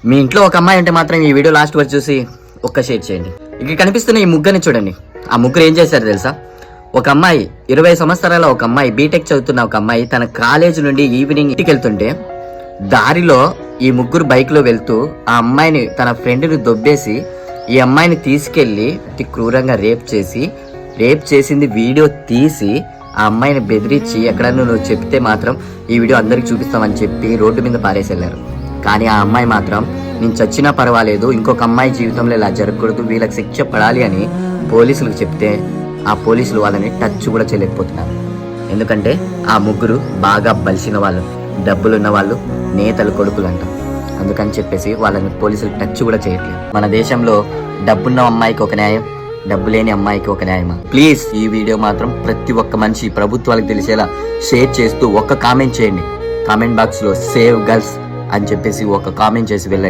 మీ ఇంట్లో ఒక అమ్మాయి ఉంటే మాత్రం ఈ వీడియో లాస్ట్ వరకు చూసి ఒక్క షేర్ చేయండి. ఇక్కడ కనిపిస్తున్న ఈ ముగ్గురిని చూడండి. ఆ ముగ్గురు ఏం చేశారు తెలుసా? ఒక అమ్మాయి 20 సంవత్సరాల ఒక అమ్మాయి బీటెక్ చదువుతున్న ఒక అమ్మాయి తన కాలేజ్ నుండి ఈవినింగ్ ఇంటికి వెళ్తుంటే దారిలో ఈ ముగ్గురు బైక్ లో వెళ్తూ ఆ అమ్మాయిని తన ఫ్రెండ్ని దొబ్బేసి ఈ అమ్మాయిని తీసుకెళ్లి అతి క్రూరంగా రేప్ చేసింది వీడియో తీసి ఆ అమ్మాయిని బెదిరించి ఎక్కడన్నా నువ్వు చెప్తే మాత్రం ఈ వీడియో అందరికి చూపిస్తామని చెప్పి రోడ్డు మీద పారేసి వెళ్ళారు. కానీ ఆ అమ్మాయి మాత్రం నేను చచ్చినా పర్వాలేదు, ఇంకొక అమ్మాయి జీవితంలో ఇలా జరగకూడదు, వీళ్ళకి శిక్ష పడాలి అని పోలీసులకు చెప్తే ఆ పోలీసులు వాళ్ళని టచ్ కూడా చేయలేకపోతున్నారు. ఎందుకంటే ఆ ముగ్గురు బాగా బలిసిన వాళ్ళు, డబ్బులున్న వాళ్ళు, నేతలు కొడుకులు అంట. అందుకని చెప్పేసి వాళ్ళని పోలీసులు టచ్ కూడా చేయట్లేదు. మన దేశంలో డబ్బున్న అమ్మాయికి ఒక న్యాయం, డబ్బు లేని అమ్మాయికి ఒక న్యాయమా? ప్లీజ్ ఈ వీడియో మాత్రం ప్రతి ఒక్క మనిషి ప్రభుత్వాలకు తెలిసేలా షేర్ చేస్తూ ఒక్క కామెంట్ చేయండి. కామెంట్ బాక్స్ లో సేవ్ గర్ల్స్ అని చెప్పేసి ఒక కామెంట్ చేసి వెళ్ళండి.